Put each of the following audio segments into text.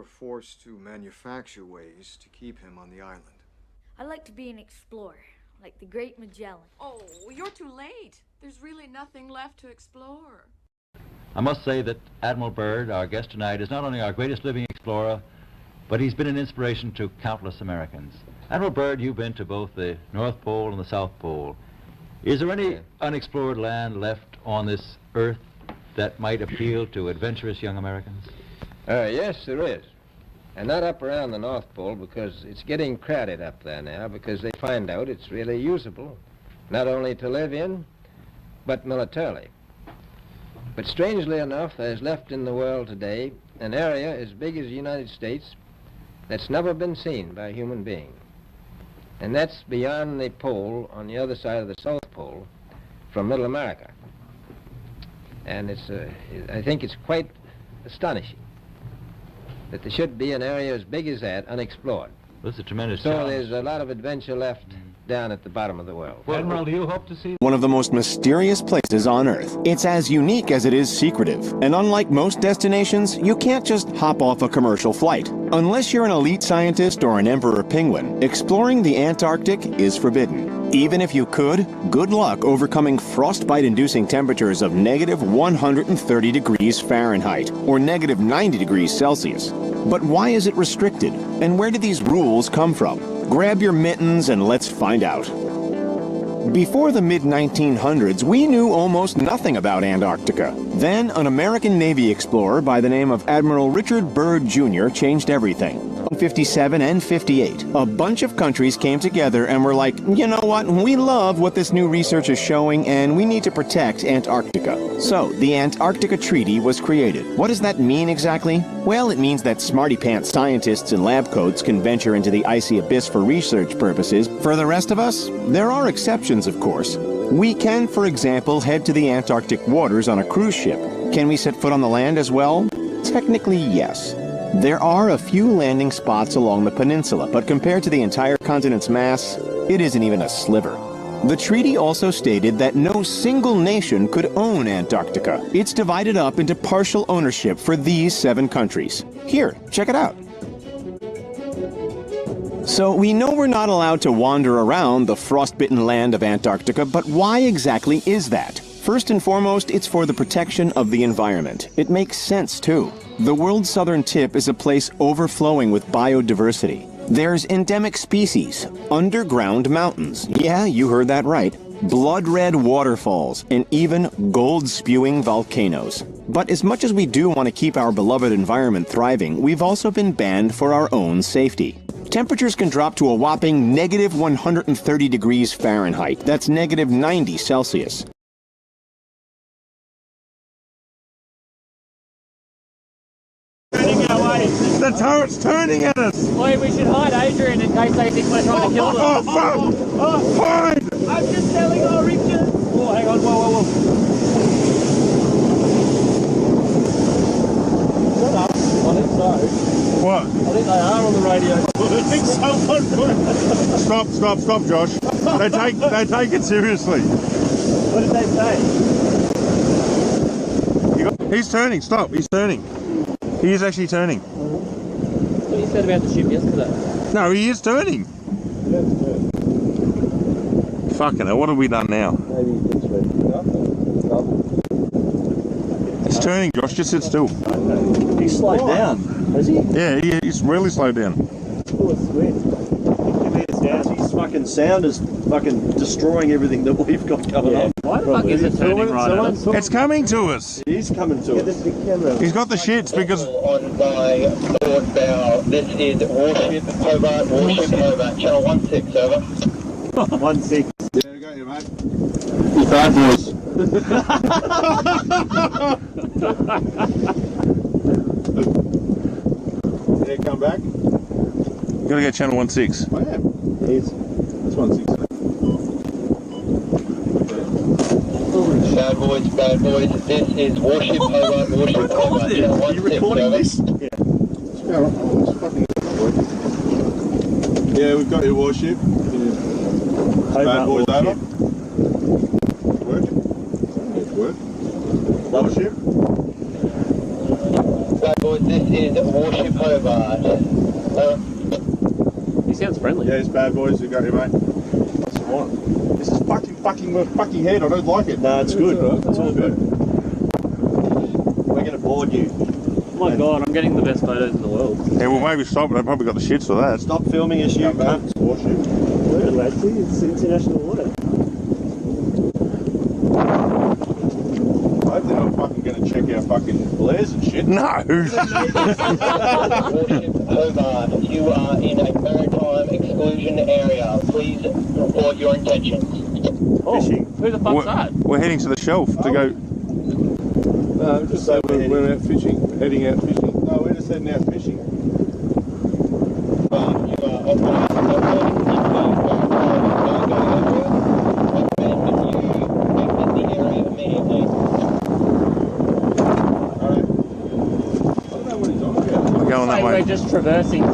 forced to manufacture ways to keep him on the island. I'd like to be an explorer, like the great Magellan. Oh, you're too late. There's really nothing left to explore. I must say that Admiral Byrd, our guest tonight, is not only our greatest living explorer, but he's been an inspiration to countless Americans. Admiral Byrd, you've been to both the North Pole and the South Pole. Is there any unexplored land left on this earth that might appeal to adventurous young Americans? Yes, there is. And not up around the North Pole, because it's getting crowded up there now, because they find out it's really usable, not only to live in, but militarily. But strangely enough, there's left in the world today an area as big as the United States that's never been seen by a human being. And that's beyond the pole on the other side of the South Pole from Middle America. And I think it's quite astonishing that there should be an area as big as that unexplored. That's a tremendous So challenge. there's a lot of adventure left down at the bottom of the world. Admiral, do you hope to see One of the most mysterious places on Earth. It's as unique as it is secretive. And unlike most destinations, you can't just hop off a commercial flight. Unless you're an elite scientist or an emperor penguin, exploring the Antarctic is forbidden. Even if you could, good luck overcoming frostbite-inducing temperatures of -130 degrees Fahrenheit or -90 degrees Celsius. But why is it restricted? And where do these rules come from? Grab your mittens and let's find out. Before the mid-1900s, we knew almost nothing about Antarctica. Then, an American Navy explorer by the name of Admiral Richard Byrd Jr. changed everything. In 57 and 58, a bunch of countries came together and were like, you know what, we love what this new research is showing and we need to protect Antarctica. So, the Antarctica Treaty was created. What does that mean exactly? Well, it means that smarty-pants scientists in lab coats can venture into the icy abyss for research purposes. For the rest of us, there are exceptions, of course. We can, for example, head to the Antarctic waters on a cruise ship. Can we set foot on the land as well? Technically, yes. There are a few landing spots along the peninsula, but compared to the entire continent's mass, it isn't even a sliver. The treaty also stated that no single nation could own Antarctica. It's divided up into partial ownership for these 7 countries. Here, check it out. So we know we're not allowed to wander around the frostbitten land of Antarctica, but why exactly is that? First and foremost, it's for the protection of the environment. It makes sense, too. The world's southern tip is a place overflowing with biodiversity. There's endemic species, underground mountains. Yeah, you heard that right. Blood-red waterfalls, and even gold-spewing volcanoes. But as much as we do want to keep our beloved environment thriving, we've also been banned for our own safety. Temperatures can drop to a whopping -130 degrees Fahrenheit. That's -90 Celsius. The turret's turning at us! Boy, we should hide Adrian in case they think we're trying to kill them. Oh, fuck! Hide! I'm just telling our Richard! Oh, hang on, whoa. Shut up. I think so. What? I think they are on the radio. I think so. Stop, Josh. They take it seriously. What did they say? He's turning, stop, he's turning. He is actually turning. What you said about the ship yesterday? No, he is turning. Fucking hell, what have we done now? Maybe he thinks we're It's turning, Josh, just sit still. He's slowed down, has he? Yeah, he's really slowed down. Oh, it's weird. 50 metres down. His fucking sound is fucking destroying everything that we've got going on. Why the fuck is it turning right at us? It's coming to us. He's coming to us. He's got the shits because... On by board bow. This is Warship, Hobart, Channel 16, over. 16. Yeah, we got you, mate. Bad boys. Yeah, come back. You gotta get channel 16. I am. He's. That's 16. Bad boys. This is Warship, Hobart, Channel 16, Are you recording this? Yeah. Yeah, we've got your Warship. Bad boys over. Work. Warship. Bad boys, this is Warship Hobart. He sounds friendly. Yeah, it's bad boys. We got you, mate. What's the want? This is fucking my fucking head. I don't like it. No, it's good. It's all good. We're going to board you. Oh my god, I'm getting the best photos in the world. Yeah, well, maybe stop. They probably got the shits for that. Stop filming us, you cunt. Warship. Good, Leslie. It's international water. I hope they're not fucking going to check our fucking flares and shit. No. Warship Hobart, you are in a maritime exclusion area. Please report your intentions. Oh, who the fuck's that? We're heading to the shelf to go. No, just say we're out fishing. Heading out fishing. No, we're just heading out fishing. You are operating in the area immediately. Alright. I don't know what he's on about. We're going that way. We're just traversing.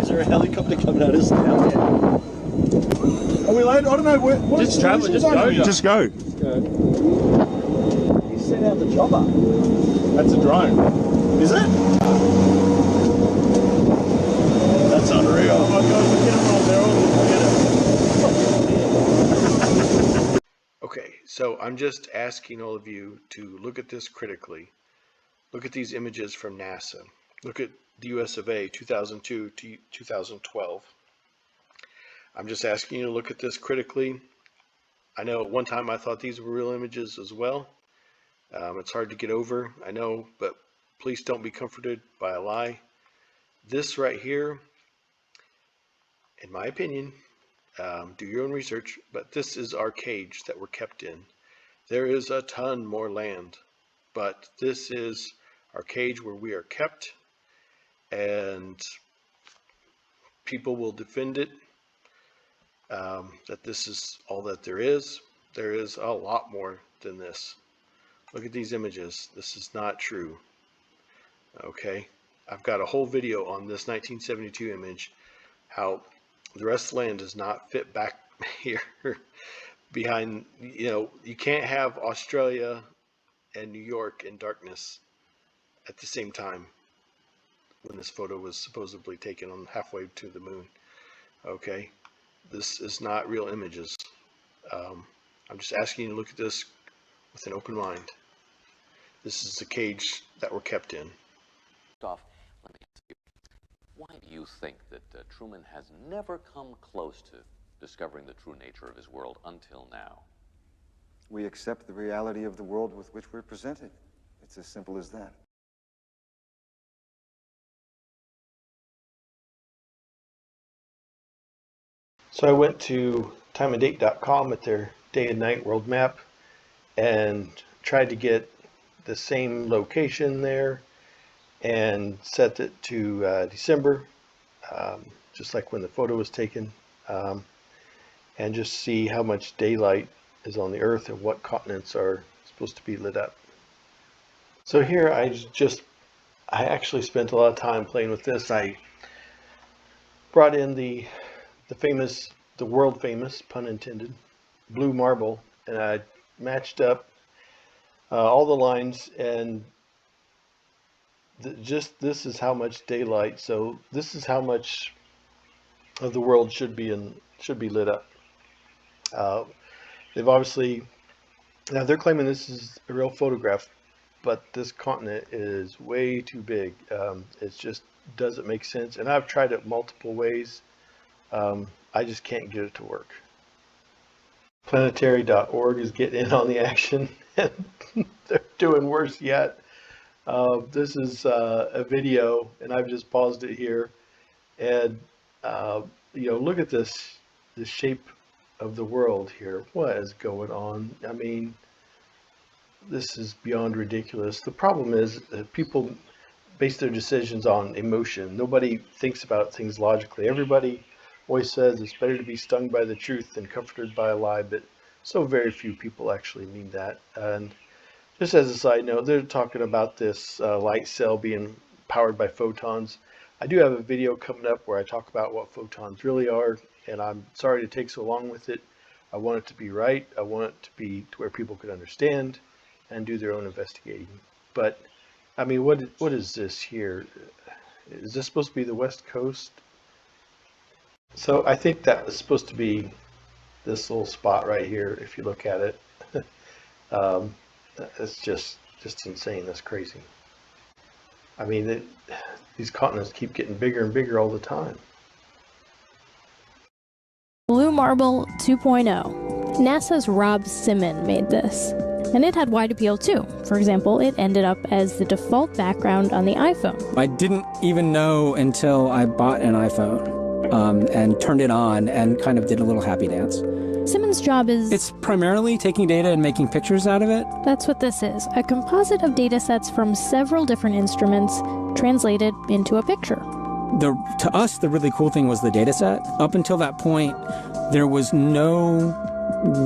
Is there a helicopter coming at us now? Are we late? I don't know. What Just travel, just go. Just go. He sent out the chopper. That's a drone. Is it? That's unreal. Oh my god, look at them all. They're all Okay, so I'm just asking all of you to look at this critically. Look at these images from NASA. Look at the US of A 2002 to 2012. I'm just asking you to look at this critically. I know at one time I thought these were real images as well. It's hard to get over, I know, but please don't be comforted by a lie. This right here, in my opinion, do your own research, but this is our cage that we're kept in. There is a ton more land, but this is our cage where we are kept, and people will defend it, that this is all that there is. There is a lot more than this. Look at these images. This is not true. Okay, I've got a whole video on this 1972 image, how the rest of the land does not fit back here behind. You can't have Australia and New York in darkness at the same time when this photo was supposedly taken on halfway to the moon. Okay, this is not real images. I'm just asking you to look at this with an open mind. This is the cage that we're kept in. Let me ask you, why do you think that Truman has never come close to discovering the true nature of his world until now? We accept the reality of the world with which we're presented. It's as simple as that. So I went to timeanddate.com at their day and night world map and tried to get the same location there and set it to December, just like when the photo was taken, and just see how much daylight is on the Earth and what continents are supposed to be lit up. So here I actually spent a lot of time playing with this. I brought in the world famous, pun intended, blue marble, and I matched up all the lines, and this is how much daylight. So this is how much of the world should be lit up. They've obviously, now they're claiming this is a real photograph, but this continent is way too big. It just doesn't make sense, and I've tried it multiple ways. I just can't get it to work. Planetary.org is getting in on the action, and they're doing worse yet. This is a video, and I've just paused it here, and look at the shape of the world here. What is going on? I mean, this is beyond ridiculous. The problem is that people base their decisions on emotion. Nobody thinks about things logically. Everybody always says it's better to be stung by the truth than comforted by a lie, but so very few people actually mean that. And just as a side note, they're talking about this light cell being powered by photons. I do have a video coming up where I talk about what photons really are, and I'm sorry to take so long with it. I want it to be right. I want it to be to where people could understand and do their own investigating. But I mean, what is this here? Is this supposed to be the West Coast? So I think that was supposed to be this little spot right here, if you look at it. It's just insane. That's crazy. I mean, these continents keep getting bigger and bigger all the time. Blue Marble 2.0. NASA's Rob Simon made this. And it had wide appeal too. For example, it ended up as the default background on the iPhone. I didn't even know until I bought an iPhone and turned it on and kind of did a little happy dance. Simon's job is... It's primarily taking data and making pictures out of it. That's what this is. A composite of data sets from several different instruments translated into a picture. To us, the really cool thing was the data set. Up until that point, there was no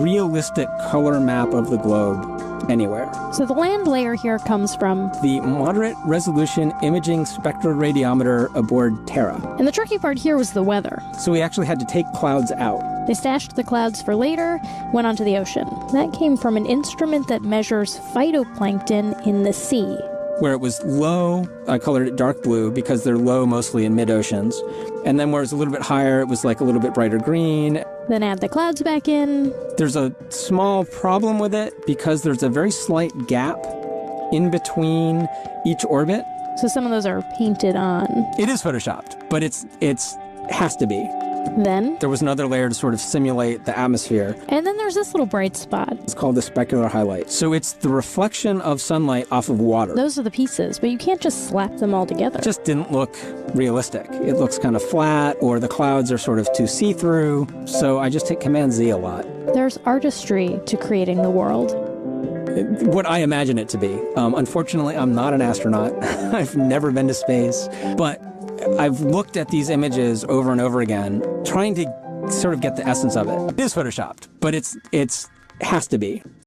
realistic color map of the globe anywhere. So the land layer here comes from the Moderate Resolution Imaging Spectroradiometer aboard Terra. And the tricky part here was the weather. So we actually had to take clouds out. They stashed the clouds for later, went onto the ocean. That came from an instrument that measures phytoplankton in the sea. Where it was low, I colored it dark blue because they're low mostly in mid-oceans. And then where it's a little bit higher, it was like a little bit brighter green. Then add the clouds back in. There's a small problem with it because there's a very slight gap in between each orbit. So some of those are painted on. It is photoshopped, but it has to be. Then there was another layer to sort of simulate the atmosphere. And then there's this little bright spot. It's called the specular highlight. So it's the reflection of sunlight off of water. Those are the pieces, but you can't just slap them all together. It just didn't look realistic. It looks kind of flat, or the clouds are sort of too see-through. So I just hit Command-Z a lot. There's artistry to creating the world. What I imagine it to be. Unfortunately, I'm not an astronaut. I've never been to space, but I've looked at these images over and over again, trying to sort of get the essence of it. It is photoshopped, but it has to be.